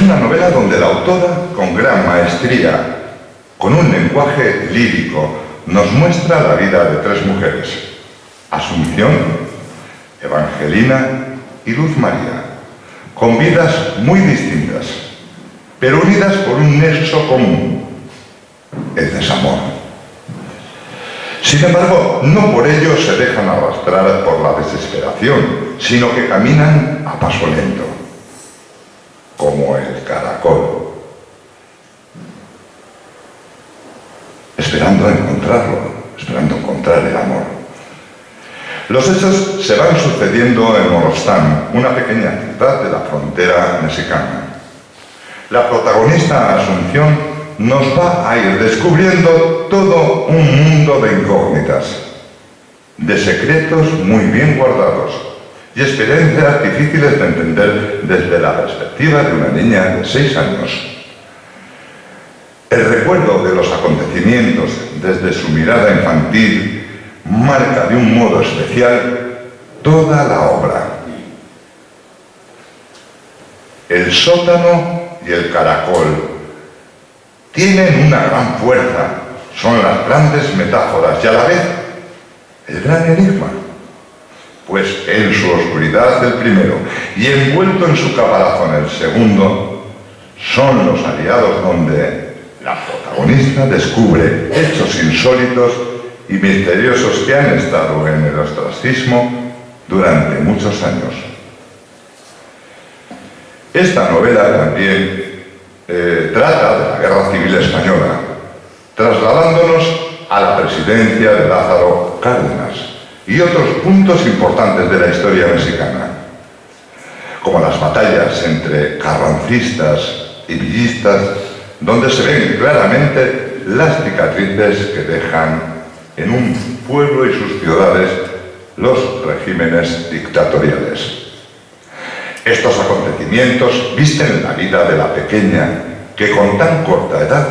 una novela donde la autora, con gran maestría, con un lenguaje lírico, nos muestra la vida de tres mujeres: Asunción, Evangelina y Luz María, con vidas muy distintas, pero unidas por un nexo común: el desamor. Sin embargo, no por ello se dejan arrastrar por la desesperación, sino que caminan a paso lento, como el caracol, esperando encontrar el amor. Los hechos se van sucediendo en Morostán, una pequeña ciudad de la frontera mexicana. La protagonista, Asunción, nos va a ir descubriendo todo un mundo de incógnitas, de secretos muy bien guardados y experiencias difíciles de entender desde la perspectiva de una niña de 6 años. El recuerdo de los acontecimientos desde su mirada infantil marca de un modo especial toda la obra. El sótano y el caracol tienen una gran fuerza, son las grandes metáforas y a la vez el gran enigma, pues en su oscuridad el primero y envuelto en su caparazón el segundo son los aliados donde la protagonista descubre hechos insólitos y misteriosos que han estado en el ostracismo durante muchos años. Esta novela también trata de la Guerra Civil Española, trasladándonos a la presidencia de Lázaro Cárdenas y otros puntos importantes de la historia mexicana, como las batallas entre carrancistas y villistas, donde se ven claramente las cicatrices que dejan en un pueblo y sus ciudades los regímenes dictatoriales. Estos acontecimientos visten la vida de la pequeña, que con tan corta edad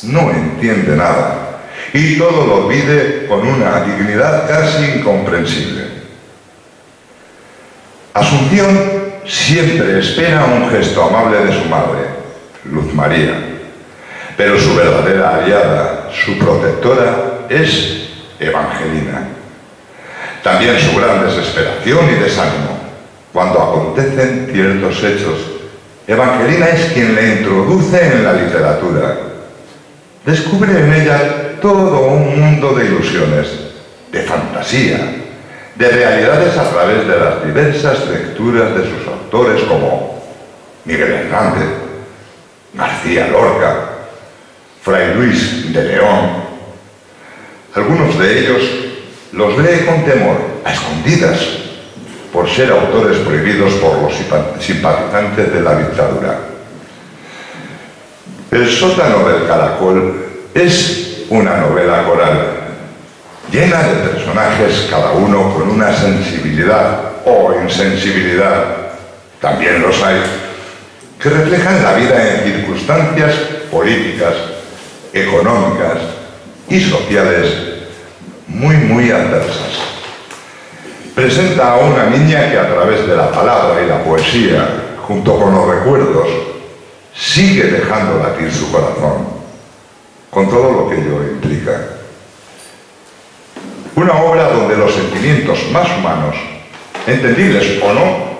no entiende nada y todo lo vive con una dignidad casi incomprensible. Asunción siempre espera un gesto amable de su madre, Luz María, pero su verdadera aliada, su protectora, es Evangelina. También su gran desesperación y desánimo cuando acontecen ciertos hechos. Evangelina es quien le introduce en la literatura. Descubre en ella todo un mundo de ilusiones, de fantasía, de realidades a través de las diversas lecturas de sus autores como Miguel Hernández, García Lorca, Fray Luis de León. Algunos de ellos los lee con temor, a escondidas, por ser autores prohibidos por los simpatizantes de la dictadura. El sótano del caracol es una novela coral, llena de personajes, cada uno con una sensibilidad o insensibilidad, también los hay, que reflejan la vida en circunstancias políticas, económicas y sociales muy adversas. Presenta a una niña que a través de la palabra y la poesía, junto con los recuerdos, sigue dejando latir su corazón, con todo lo que ello implica. Una obra donde los sentimientos más humanos, entendibles o no,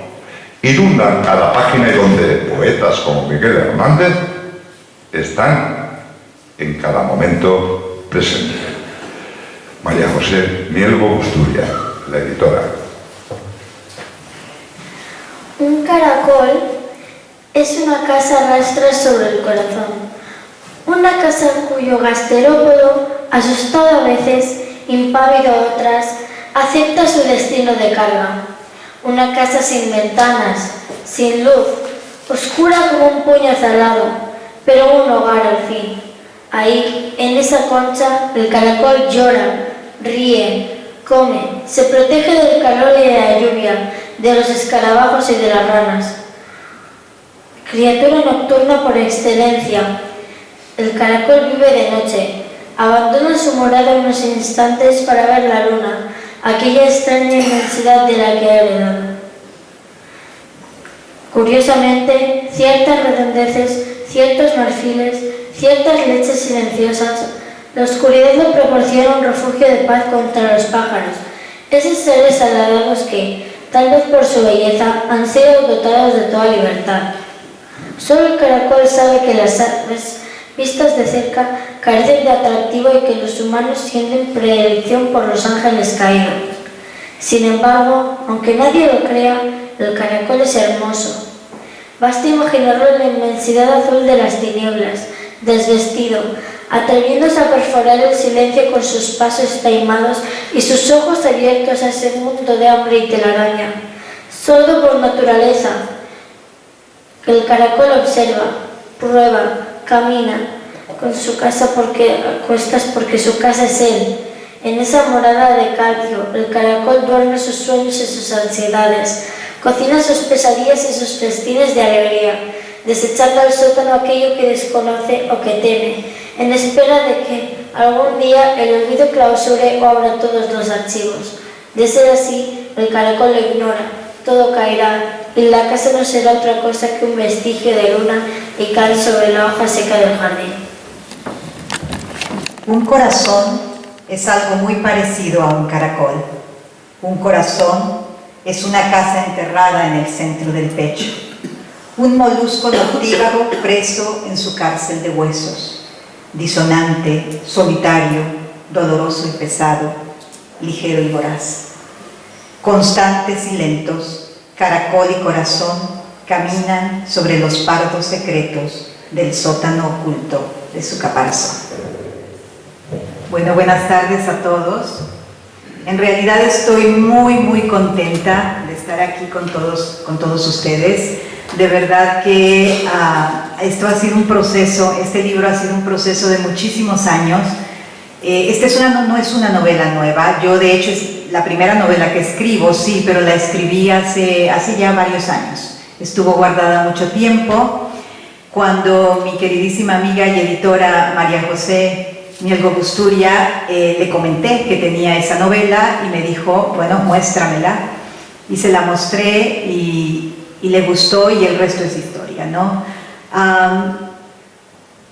inundan cada página y donde poetas como Miguel Hernández están en cada momento presentes. María José Mielgo Busturia, la editora. Un caracol es una casa rastra sobre el corazón. Una casa cuyo gasterópodo, asustado a veces, impávido otras, acepta su destino de carga. Una casa sin ventanas, sin luz, oscura como un puño azalado, pero un hogar al fin. Ahí, en esa concha, el caracol llora, ríe, come, se protege del calor y de la lluvia, de los escarabajos y de las ranas. Criatura nocturna por excelencia, el caracol vive de noche, abandona su morada unos instantes para ver la luna, aquella extraña inmensidad de la que ha heredado. Curiosamente, ciertas redondeces, ciertos marfiles, ciertas leches silenciosas, la oscuridad le proporciona un refugio de paz contra los pájaros, esos seres aladados que, tal vez por su belleza, han sido dotados de toda libertad. Solo el caracol sabe que las aves, vistas de cerca, carecen de atractivo y que los humanos sienten predilección por los ángeles caídos. Sin embargo, aunque nadie lo crea, el caracol es hermoso. Basta imaginarlo en la inmensidad azul de las tinieblas, desvestido, atreviéndose a perforar el silencio con sus pasos taimados y sus ojos abiertos a ese mundo de hambre y telaraña. Sordo por naturaleza, el caracol observa, prueba, camina con su casa a cuestas porque su casa es él. En esa morada de calcio, el caracol duerme sus sueños y sus ansiedades, cocina sus pesadillas y sus festines de alegría, desechando al sótano aquello que desconoce o que teme, en espera de que algún día el olvido clausure o abra todos los archivos. De ser así, el caracol lo ignora, todo caerá, y la casa no será otra cosa que un vestigio de luna y cal sobre la hoja seca del jardín. Un corazón es algo muy parecido a un caracol. Un corazón es una casa enterrada en el centro del pecho, un molusco noctívago preso en su cárcel de huesos, disonante, solitario, doloroso y pesado, ligero y voraz. Constantes y lentos, caracol y corazón caminan sobre los pardos secretos del sótano oculto de su caparazón. Bueno, buenas tardes a todos. En realidad estoy muy contenta de estar aquí con todos ustedes. De verdad que esto ha sido un proceso, este libro ha sido un proceso de muchísimos años. No es una novela nueva. Yo, de hecho, es la primera novela que escribo, sí, pero la escribí hace ya varios años. Estuvo guardada mucho tiempo. Cuando mi queridísima amiga y editora María José Mielgo Busturia le comenté que tenía esa novela y me dijo, bueno, muéstramela. Y se la mostré y le gustó y el resto es historia, ¿no?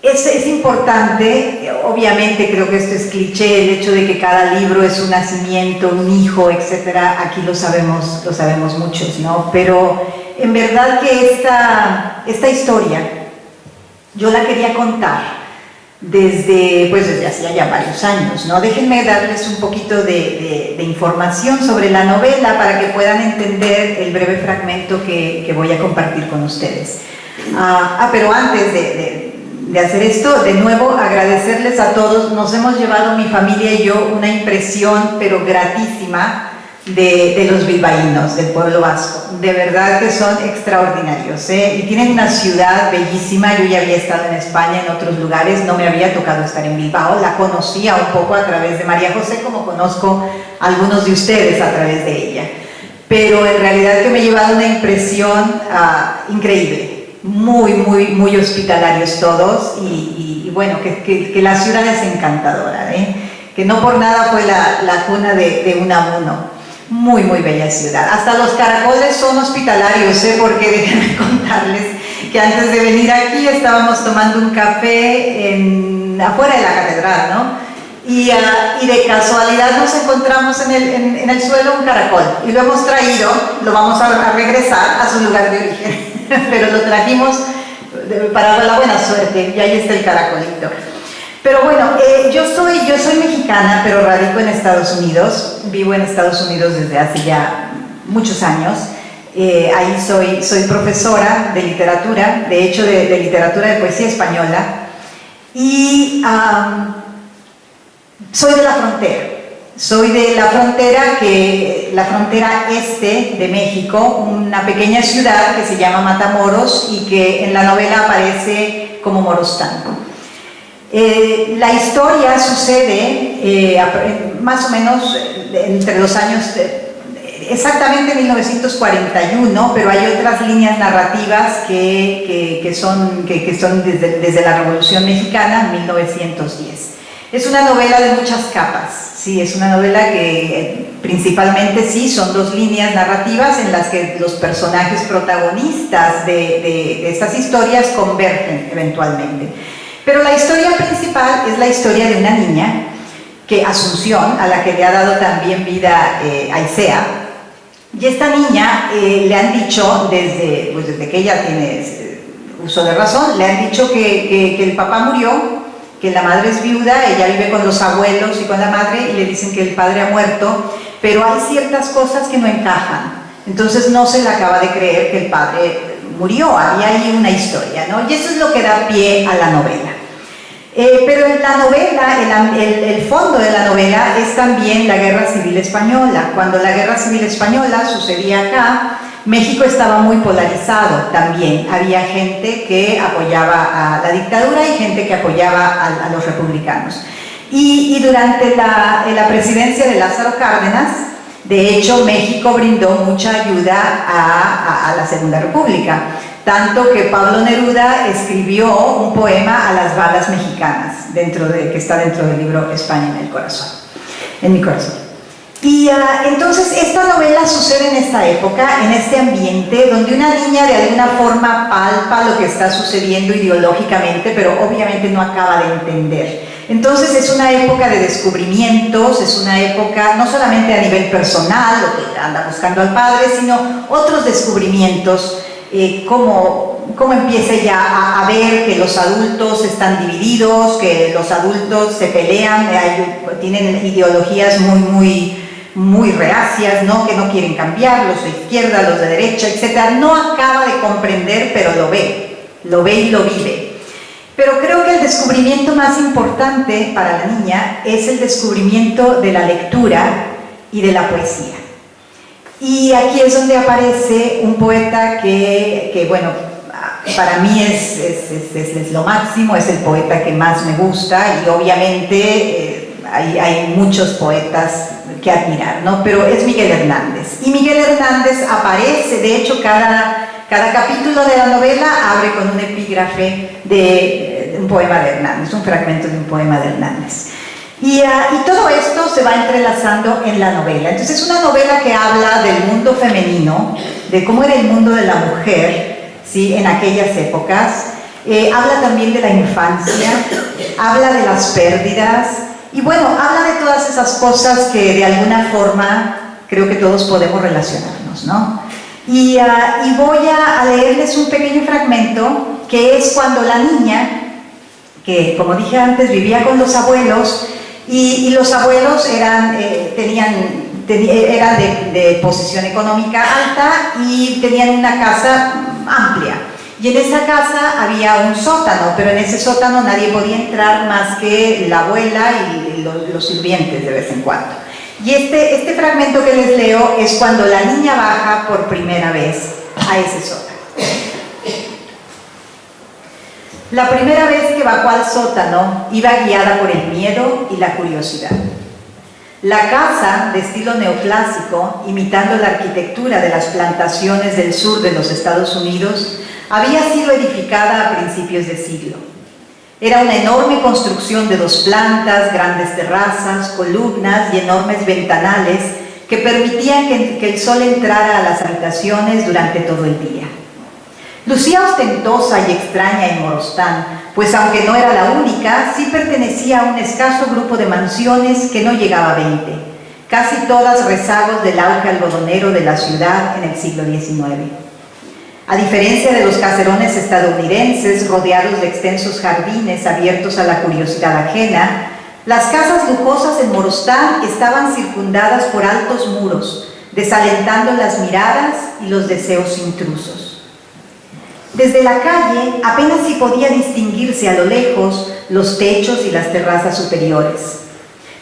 Es importante, obviamente creo que esto es cliché, el hecho de que cada libro es un nacimiento, un hijo, etcétera, aquí lo sabemos muchos, ¿no? Pero en verdad que esta historia yo la quería contar desde hace ya varios años, ¿no? Déjenme darles un poquito de información sobre la novela para que puedan entender el breve fragmento que voy a compartir con ustedes. Pero antes de hacer esto, de nuevo agradecerles a todos. Nos hemos llevado mi familia y yo una impresión, pero gratísima, de los bilbaínos, del pueblo vasco. De verdad que son extraordinarios, ¿eh? Y tienen una ciudad bellísima. Yo ya había estado en España, en otros lugares, no me había tocado estar en Bilbao. La conocía un poco a través de María José, como conozco a algunos de ustedes a través de ella. Pero en realidad que me he llevado una impresión increíble. Muy hospitalarios todos y bueno, que la ciudad es encantadora, ¿eh? Que no por nada fue la cuna de Unamuno. Muy bella ciudad. Hasta los caracoles son hospitalarios, ¿eh? Porque déjenme contarles que antes de venir aquí estábamos tomando un café afuera de la catedral, ¿no? Y de casualidad nos encontramos en el suelo un caracol y lo hemos traído, lo vamos a regresar a su lugar de origen. Pero lo trajimos para la buena suerte y ahí está el caracolito. Pero bueno, yo soy mexicana, pero radico en Estados Unidos. Vivo en Estados Unidos desde hace ya muchos años. Ahí soy profesora de literatura, de hecho de literatura de poesía española. Y soy de la frontera. Soy de la frontera este de México, una pequeña ciudad que se llama Matamoros y que en la novela aparece como Morostán. La historia sucede más o menos entre los años, exactamente 1941, pero hay otras líneas narrativas que son desde la Revolución Mexicana, 1910. Es una novela de muchas capas, sí, es una novela que Principalmente sí, son dos líneas narrativas en las que los personajes protagonistas de estas historias convergen eventualmente. Pero la historia principal es la historia de una niña, Asunción, a la que le ha dado también vida Aicea. Y esta niña le han dicho, desde que ella tiene uso de razón, le han dicho que el papá murió, que la madre es viuda, ella vive con los abuelos y con la madre, y le dicen que el padre ha muerto, pero hay ciertas cosas que no encajan. Entonces no se le acaba de creer que el padre murió, había ahí una historia, ¿no? Y eso es lo que da pie a la novela. Pero en la novela, el fondo de la novela es también la Guerra Civil Española. Cuando la Guerra Civil Española sucedía acá, México estaba muy polarizado también. Había gente que apoyaba a la dictadura y gente que apoyaba a los republicanos. Y durante la presidencia de Lázaro Cárdenas, de hecho, México brindó mucha ayuda a la Segunda República. Tanto que Pablo Neruda escribió un poema a las balas mexicanas, que está dentro del libro España en mi corazón. Y entonces esta novela sucede en esta época, en este ambiente, donde una niña de alguna forma palpa lo que está sucediendo ideológicamente, pero obviamente no acaba de entender. Entonces es una época de descubrimientos, es una época no solamente a nivel personal, lo que anda buscando al padre, sino otros descubrimientos. Cómo empieza ya a ver que los adultos están divididos, que los adultos se pelean, tienen ideologías muy reacias, ¿no? Que no quieren cambiar, los de izquierda, los de derecha, etc. No acaba de comprender, pero lo ve y lo vive. Pero creo que el descubrimiento más importante para la niña es el descubrimiento de la lectura y de la poesía. Y aquí es donde aparece un poeta que bueno, para mí es lo máximo, es el poeta que más me gusta, y obviamente hay muchos poetas que admirar, ¿no? Pero es Miguel Hernández. Y Miguel Hernández aparece, de hecho, cada capítulo de la novela abre con un epígrafe de un poema de Hernández, un fragmento de un poema de Hernández. Y todo esto se va entrelazando en la novela. Entonces es una novela que habla del mundo femenino, de cómo era el mundo de la mujer, ¿sí? En aquellas épocas. Habla también de la infancia, habla de las pérdidas, y bueno, habla de todas esas cosas que de alguna forma creo que todos podemos relacionarnos, ¿no? Y voy a leerles un pequeño fragmento, que es cuando la niña, que como dije antes, vivía con los abuelos, y los abuelos eran de posición económica alta y tenían una casa amplia. Y en esa casa había un sótano, pero en ese sótano nadie podía entrar más que la abuela y los sirvientes de vez en cuando. Y este fragmento que les leo es cuando la niña baja por primera vez a ese sótano. La primera vez que bajó al sótano iba guiada por el miedo y la curiosidad. La casa, de estilo neoclásico, imitando la arquitectura de las plantaciones del sur de los Estados Unidos, había sido edificada a principios de siglo. Era una enorme construcción de 2 plantas, grandes terrazas, columnas y enormes ventanales que permitían que el sol entrara a las habitaciones durante todo el día. Lucía ostentosa y extraña en Morostán, pues aunque no era la única, sí pertenecía a un escaso grupo de mansiones que no llegaba a 20, casi todas rezagos del auge algodonero de la ciudad en el siglo XIX. A diferencia de los caserones estadounidenses rodeados de extensos jardines abiertos a la curiosidad ajena, las casas lujosas en Morostán estaban circundadas por altos muros, desalentando las miradas y los deseos intrusos. Desde la calle apenas si podía distinguirse a lo lejos los techos y las terrazas superiores.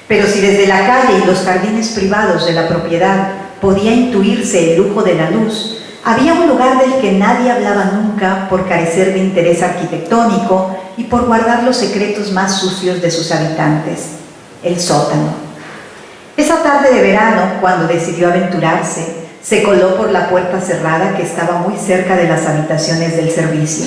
Pero si desde la calle y los jardines privados de la propiedad podía intuirse el lujo de la luz, había un lugar del que nadie hablaba nunca por carecer de interés arquitectónico y por guardar los secretos más sucios de sus habitantes: el sótano. Esa tarde de verano, cuando decidió aventurarse, se coló por la puerta cerrada que estaba muy cerca de las habitaciones del servicio.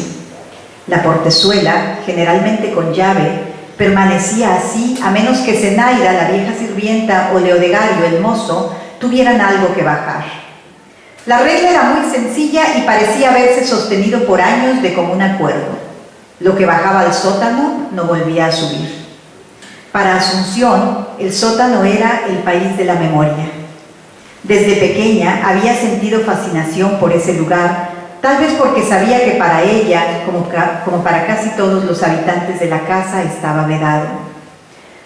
La portezuela, generalmente con llave, permanecía así a menos que Zenaida, la vieja sirvienta, o Leodegario, el mozo, tuvieran algo que bajar. La regla era muy sencilla y parecía haberse sostenido por años de común acuerdo. Lo que bajaba al sótano no volvía a subir. Para Asunción, el sótano era el país de la memoria. Desde pequeña había sentido fascinación por ese lugar, tal vez porque sabía que para ella, como para casi todos los habitantes de la casa, estaba vedado.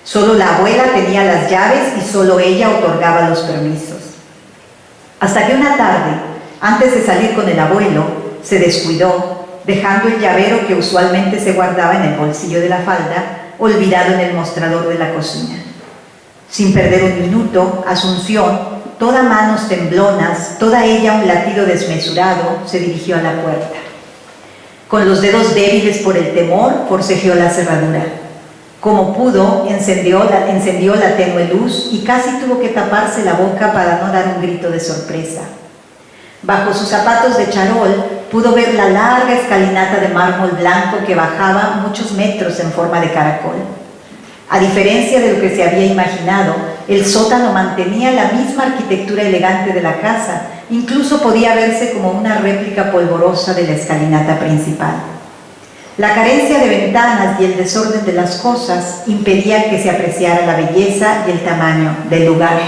Solo la abuela tenía las llaves y solo ella otorgaba los permisos. Hasta que una tarde, antes de salir con el abuelo, se descuidó, dejando el llavero que usualmente se guardaba en el bolsillo de la falda, olvidado en el mostrador de la cocina. Sin perder un minuto, Asunción, toda manos temblonas, toda ella un latido desmesurado, se dirigió a la puerta. Con los dedos débiles por el temor, forcejeó la cerradura. Como pudo, encendió la tenue luz y casi tuvo que taparse la boca para no dar un grito de sorpresa. Bajo sus zapatos de charol, pudo ver la larga escalinata de mármol blanco que bajaba muchos metros en forma de caracol. A diferencia de lo que se había imaginado, el sótano mantenía la misma arquitectura elegante de la casa, incluso podía verse como una réplica polvorosa de la escalinata principal. La carencia de ventanas y el desorden de las cosas impedían que se apreciara la belleza y el tamaño del lugar.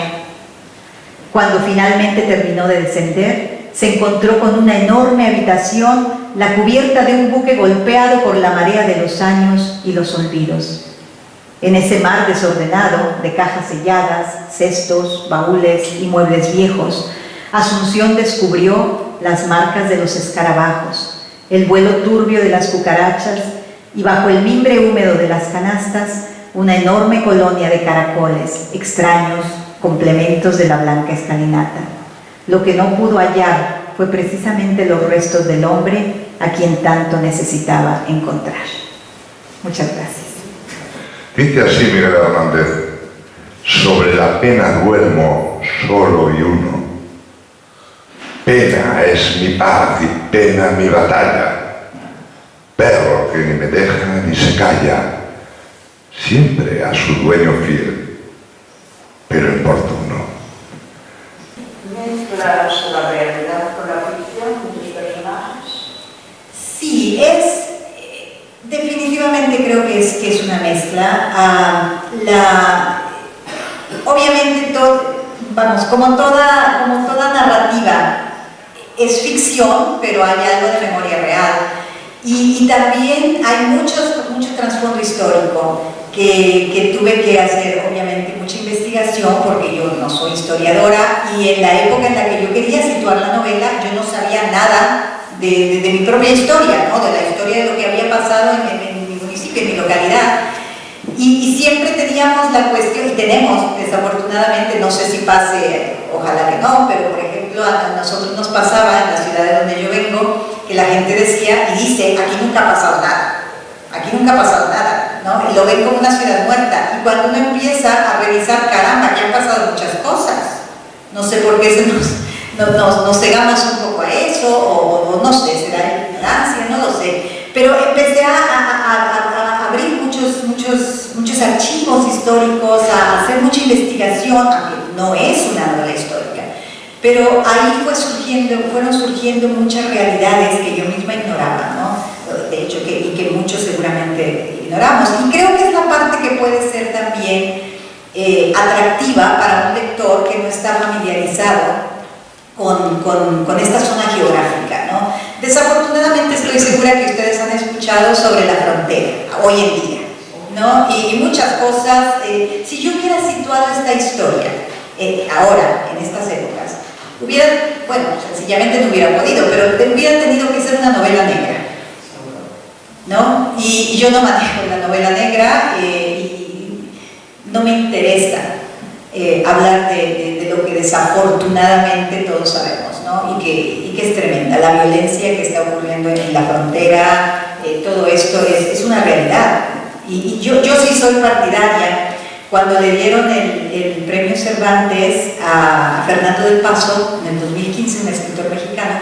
Cuando finalmente terminó de descender, se encontró con una enorme habitación, la cubierta de un buque golpeado por la marea de los años y los olvidos. En ese mar desordenado de cajas selladas, cestos, baúles y muebles viejos, Asunción descubrió las marcas de los escarabajos, el vuelo turbio de las cucarachas y bajo el mimbre húmedo de las canastas, una enorme colonia de caracoles, extraños complementos de la blanca escalinata. Lo que no pudo hallar fue precisamente los restos del hombre a quien tanto necesitaba encontrar. Muchas gracias. Dice así Miguel Hernández: sobre la pena duermo solo y uno. Pena es mi paz y pena mi batalla. Perro que ni me deja ni se calla, siempre a su dueño fiel, pero importuno. ¿Mezclas la realidad con la ficción de tus personajes? Sí, definitivamente creo que es una mezcla. Obviamente, como toda narrativa, es ficción, pero hay algo de memoria real. Y también hay mucho trasfondo histórico que tuve que hacer, obviamente, mucha investigación, porque yo no soy historiadora, y en la época en la que yo quería situar la novela, yo no sabía nada de mi propia historia, ¿no? De la historia de lo que había pasado en mi municipio, en mi localidad. Y siempre teníamos la cuestión, y tenemos, desafortunadamente, no sé si pase, ojalá que no, pero por ejemplo, a nosotros nos pasaba en la ciudad de donde yo vengo, que la gente decía y dice: aquí nunca ha pasado nada, aquí nunca ha pasado nada, ¿no? Y lo ven como una ciudad muerta. Y cuando uno empieza a revisar, caramba, aquí han pasado muchas cosas. No sé por qué nos cegamos un poco a eso, o no sé, será ignorancia, no lo sé. Pero empecé a abrir muchos archivos históricos, a hacer mucha investigación, aunque no es una novela histórica. Pero ahí fueron surgiendo muchas realidades que yo misma ignoraba, ¿no? De hecho, que muchos seguramente ignoramos. Y creo que es la parte que puede ser también atractiva para un lector que no está familiarizado con esta zona geográfica, ¿no? Desafortunadamente estoy segura que ustedes han escuchado sobre la frontera, hoy en día, ¿no? Y muchas cosas. Si yo hubiera situado esta historia ahora, en estas épocas, sencillamente no hubiera podido, pero hubiera tenido que ser una novela negra, ¿no? Y yo no manejo la novela negra, y no me interesa hablar de lo que desafortunadamente todos sabemos, ¿no? Y que es tremenda, la violencia que está ocurriendo en la frontera, todo esto es una realidad. Y yo sí soy partidaria. Cuando le dieron el premio Cervantes a Fernando del Paso en el 2015, un escritor mexicano,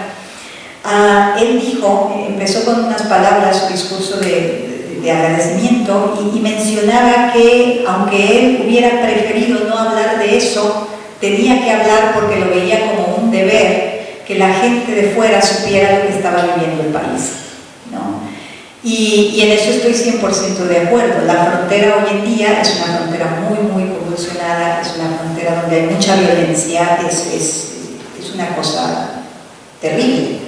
él empezó con unas palabras, su discurso de agradecimiento, y mencionaba que aunque él hubiera preferido no hablar de eso, tenía que hablar porque lo veía como un deber que la gente de fuera supiera lo que estaba viviendo el país, ¿no? Y en eso estoy 100% de acuerdo. La frontera hoy en día es una frontera muy, muy convulsionada, es una frontera donde hay mucha violencia, es una cosa terrible.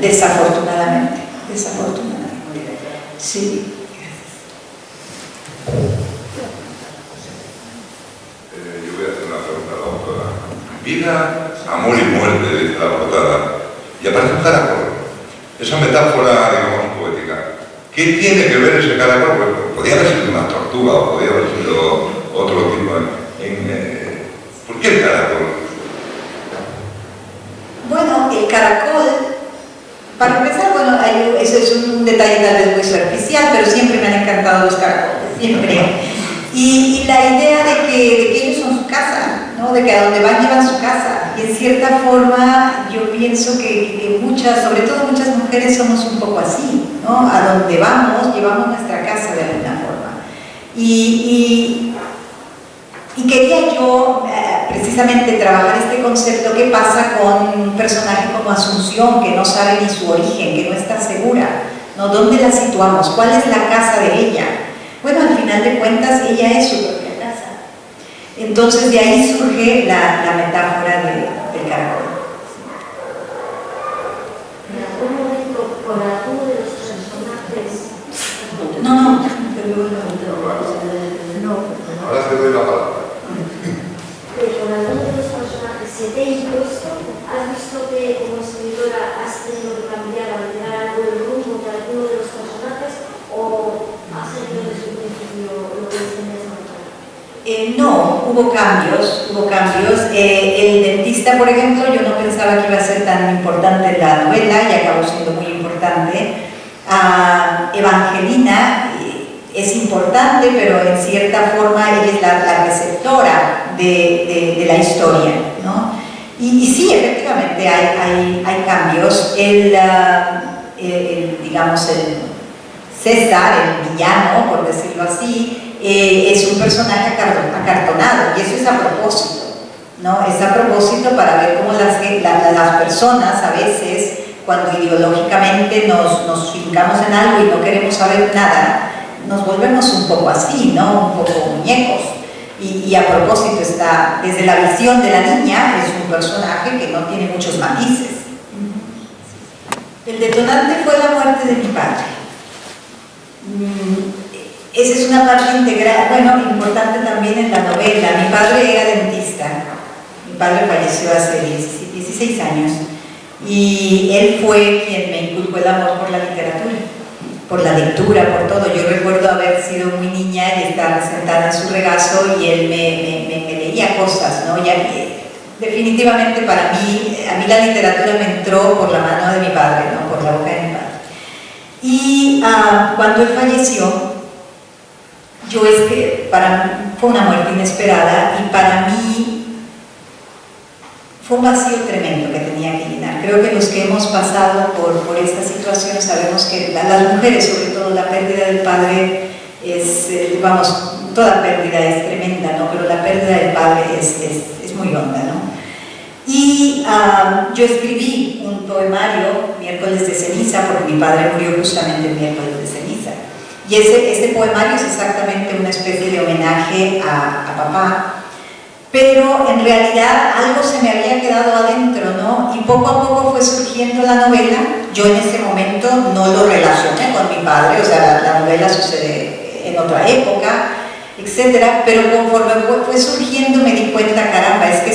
Desafortunadamente, sí. Yo voy a hacer una pregunta a la autora. Vida, amor y muerte, dice la portada. Y aparece un caracol. Esa metáfora, digamos, poética. ¿Qué tiene que ver ese caracol? Pues, podría haber sido una tortuga o podría haber sido otro tipo. ¿Por qué el caracol? Bueno, el caracol, para empezar, bueno, eso es un detalle tal vez muy superficial, pero siempre me han encantado los caracoles, siempre. Y la idea de que ellos son su casa, ¿no? De que a donde van llevan su casa. Y en cierta forma yo pienso que muchas, sobre todo muchas mujeres, somos un poco así, ¿no? A donde vamos, llevamos nuestra casa de alguna forma. Y quería yo precisamente trabajar este concepto. ¿Qué pasa con un personaje como Asunción, que no sabe ni su origen, que no está segura, ¿no? ¿Dónde la situamos? ¿Cuál es la casa de ella? Bueno, al final de cuentas, ella es su propia casa. Entonces, de ahí surge la metáfora del caracol. ¿En algún momento, con alguno de los personajes? No. Ahora te doy la palabra. Con alguno de los personajes se te ha impuesto, ¿has visto que como escritora has tenido que cambiar, alterar algo el rumbo de alguno de los personajes o has hecho desde un principio lo que tenías marcado? No, hubo cambios. El dentista, por ejemplo, yo no pensaba que iba a ser tan importante en la novela y acabó siendo muy importante. Evangelina es importante, pero en cierta forma ella es la receptora de la historia, ¿no? Y sí, efectivamente hay cambios. Digamos, el César, el villano, por decirlo así, es un personaje acartonado, y eso es a propósito, ¿no? Es a propósito para ver cómo las personas a veces, cuando ideológicamente nos fincamos en algo y no queremos saber nada, nos volvemos un poco así, ¿no? Un poco muñecos. Y a propósito está, desde la visión de la niña, es un personaje que no tiene muchos matices. El detonante fue la muerte de mi padre. Esa es una parte integral, bueno, importante también en la novela. Mi padre era dentista. Mi padre falleció hace 16 años. Y él fue quien me inculcó el amor por la literatura, por la lectura, por todo. Yo recuerdo haber sido muy niña y estar sentada en su regazo y él me leía cosas, ¿no? Definitivamente para mí, a mí la literatura me entró por la mano de mi padre, ¿no? Por la boca de mi padre. Y cuando él falleció, fue una muerte inesperada y para mí fue un vacío tremendo que tenía que llenar. Creo que los que hemos pasado por esta situación sabemos que las mujeres, sobre todo, la pérdida del padre es, toda pérdida es tremenda, ¿no? Pero la pérdida del padre es muy honda, ¿no? Y yo escribí un poemario, Miércoles de Ceniza, porque mi padre murió justamente el miércoles de ceniza. Y este poemario es exactamente una especie de homenaje a papá. Pero en realidad algo se me había quedado adentro, ¿no? Y poco a poco fue surgiendo la novela. Yo en ese momento no lo relacioné con mi padre, o sea, la novela sucede en otra época, etcétera. Pero conforme fue surgiendo me di cuenta, caramba, es que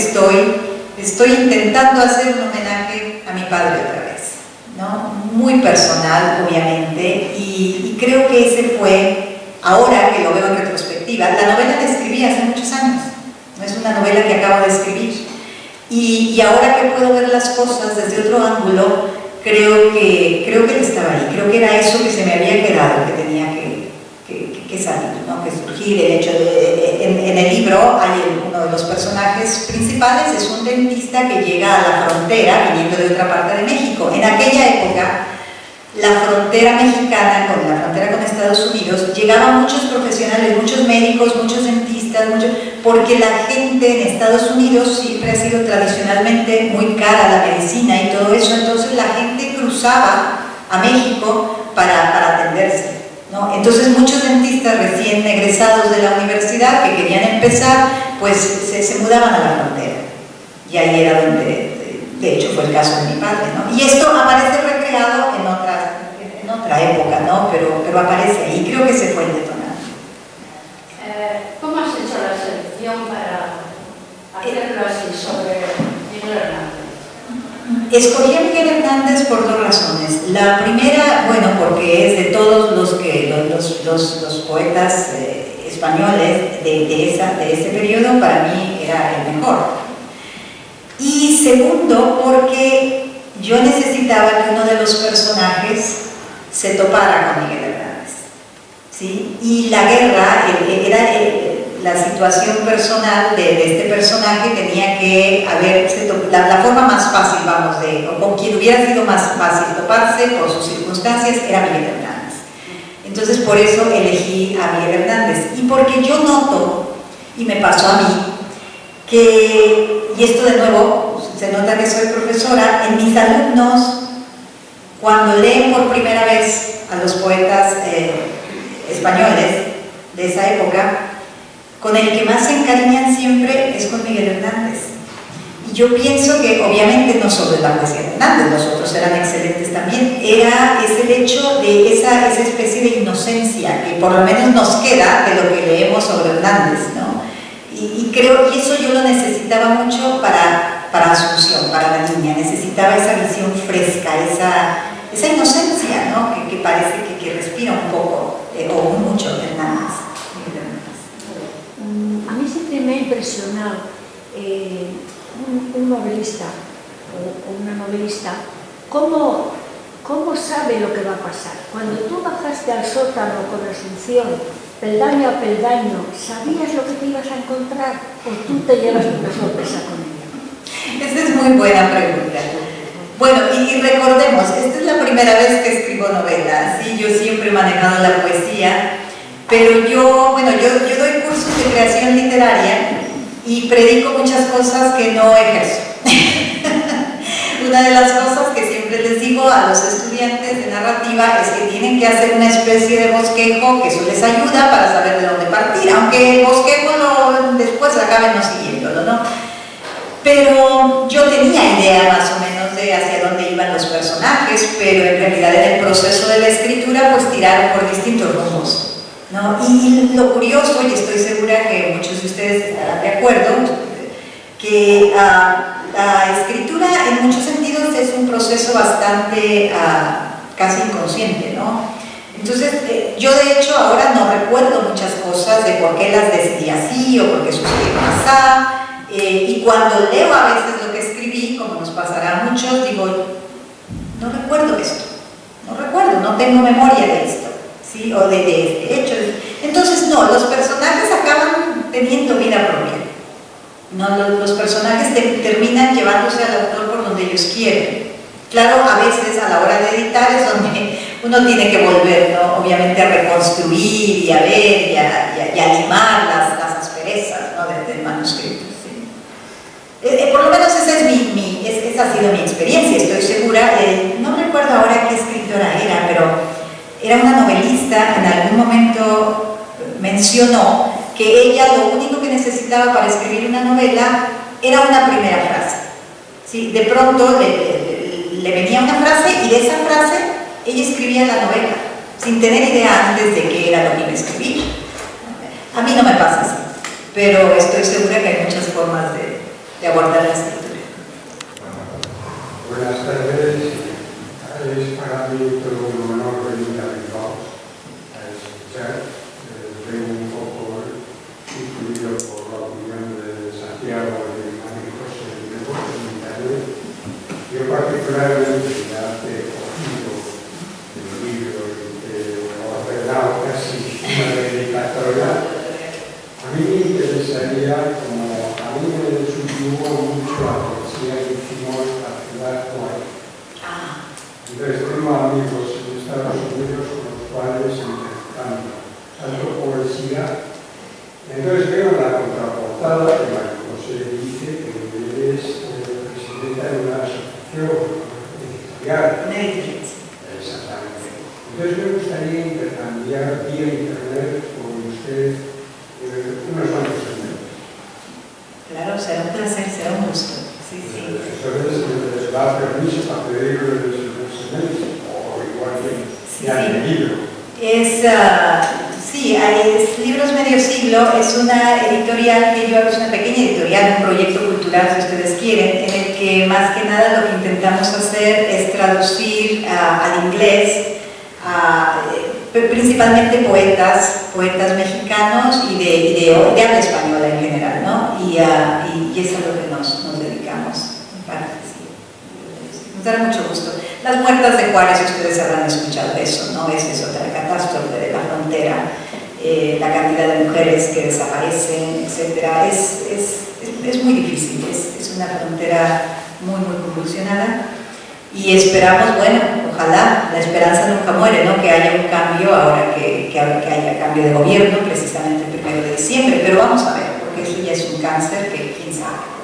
estoy intentando hacer un homenaje a mi padre otra vez, ¿no? Muy personal, obviamente, y creo que ese fue, ahora que lo veo en retrospectiva, la novela la escribí hace muchos años. No es una novela que acabo de escribir. Y ahora que puedo ver las cosas desde otro ángulo, creo que él estaba ahí. Creo que era eso que se me había quedado, que tenía que salir, ¿no? Que surgir. El hecho en el libro hay uno de los personajes principales, es un dentista que llega a la frontera viniendo de otra parte de México. En aquella época, la frontera mexicana con la frontera con Estados Unidos, llegaban muchos profesionales, muchos médicos, muchos dentistas, dentistas, mucho, porque la gente en Estados Unidos siempre ha sido tradicionalmente muy cara la medicina y todo eso, entonces la gente cruzaba a México para atenderse, ¿no? Entonces muchos dentistas recién egresados de la universidad que querían empezar, pues se mudaban a la frontera, y ahí era donde, de hecho fue el caso de mi padre, ¿no? Y esto aparece recreado en otra época, ¿no? Pero aparece ahí, creo que se fue el detonante. ¿Cómo has hecho la selección para hacerlo así sobre Miguel Hernández? Escogí a Miguel Hernández por dos razones. La primera, bueno, porque es de todos los poetas españoles de ese periodo, para mí era el mejor. Y segundo, porque yo necesitaba que uno de los personajes se topara con Miguel Hernández, ¿sí? Y la guerra era la situación personal de este personaje, tenía que haberse la forma más fácil, vamos, o con quien hubiera sido más fácil toparse por sus circunstancias era Miguel Hernández. Entonces por eso elegí a Miguel Hernández, y porque yo noto, y me pasó a mí, que, y esto de nuevo, se nota que soy profesora, en mis alumnos, cuando leen por primera vez a los poetas españoles de esa época, con el que más se encariñan siempre es con Miguel Hernández. Y yo pienso que obviamente no solo es la poesía de Hernández, los otros eran excelentes también, es el hecho de esa especie de inocencia que por lo menos nos queda de lo que leemos sobre Hernández, ¿no? Y creo que eso yo lo necesitaba mucho para Asunción, para la niña, necesitaba esa visión fresca, esa inocencia, ¿no? que parece que respira un poco, o mucho Hernández. A mí siempre me ha impresionado un novelista o una novelista, cómo sabe lo que va a pasar. Cuando tú bajaste al sótano con Asunción, peldaño a peldaño, ¿sabías lo que te ibas a encontrar o tú te llevas una sorpresa con ella? Esa es muy buena pregunta. Bueno, y recordemos, esta es la primera vez que escribo novela, ¿sí? Yo siempre he manejado la poesía, pero yo doy cursos de creación literaria y predico muchas cosas que no ejerzo. Una de las cosas que siempre les digo a los estudiantes de narrativa es que tienen que hacer una especie de bosquejo, que eso les ayuda para saber de dónde partir, aunque el bosquejo después acaben no siguiéndolo, ¿no? Pero yo tenía idea más o menos de hacia dónde iban los personajes, pero en realidad en el proceso de la escritura pues tiraron por distintos rumbos, ¿no? Y lo curioso, y estoy segura que muchos de ustedes estarán de acuerdo, que la escritura en muchos sentidos es un proceso bastante casi inconsciente, ¿no? Entonces, yo de hecho ahora no recuerdo muchas cosas de por qué las decidí así o por qué sucedieron así. Y cuando leo a veces lo que escribí, como nos pasará a muchos, digo, no recuerdo esto, no tengo memoria de esto, ¿sí? O de este hecho. Entonces, no, los personajes acaban teniendo vida propia. No, los personajes terminan llevándose al autor por donde ellos quieren. Claro, a veces a la hora de editar es donde uno tiene que volver, ¿no? Obviamente a reconstruir y a ver y a limar las asperezas, ¿no? del manuscrito. Por lo menos esa ha sido mi experiencia, estoy segura. No recuerdo ahora qué escritora era, pero era una novelista, en algún momento mencionó que ella lo único que necesitaba para escribir una novela era una primera frase, ¿sí? De pronto le venía una frase y de esa frase ella escribía la novela, sin tener idea antes de qué era lo que iba a escribir. A mí no me pasa así, pero estoy segura que hay muchas formas de abordar la escritura. Buenas tardes. Es para mí todo un honor venir a Bilbao a escuchar. Vengo un poco influido por la opinión de Santiago y María José de internet. Yo particularmente ya he cogido el libro o ordenado casi una dedicatoria. A mí me interesaría, como a mí me subyugó mucho la poesía que hicimos la ciudad poética. Entonces tengo amigos en Estados Unidos con los cuales intercambio tanto poesía. Entonces veo la avanzada en la que José dice que es presidenta de una asociación editorial. Exactamente. Entonces me gustaría intercambiar vía internet con usted unos cuantos segmentos. Claro, será un placer, será un gusto. Sí, sí. Entonces, da permiso para pedirle los segmentos, o igual que ya en el libro. Sí, es Libros Medio Siglo, es una editorial que yo hago, es una pequeña editorial, un proyecto cultural, si ustedes quieren, en el que más que nada lo que intentamos hacer es traducir al inglés principalmente poetas mexicanos y de habla española en general, ¿no? Y eso es a lo que nos dedicamos, en parte, sí. Nos dará mucho gusto. Las muertas de Juárez, ustedes habrán escuchado eso, ¿no? Esa es otra catástrofe de la frontera, la cantidad de mujeres que desaparecen, etc. Es muy difícil, es una frontera muy, muy convulsionada. Y esperamos, bueno, ojalá, la esperanza nunca muere, ¿no? Que haya un cambio ahora que haya cambio de gobierno, precisamente el 1 de diciembre, pero vamos a ver, porque eso ya es un cáncer que quién sabe.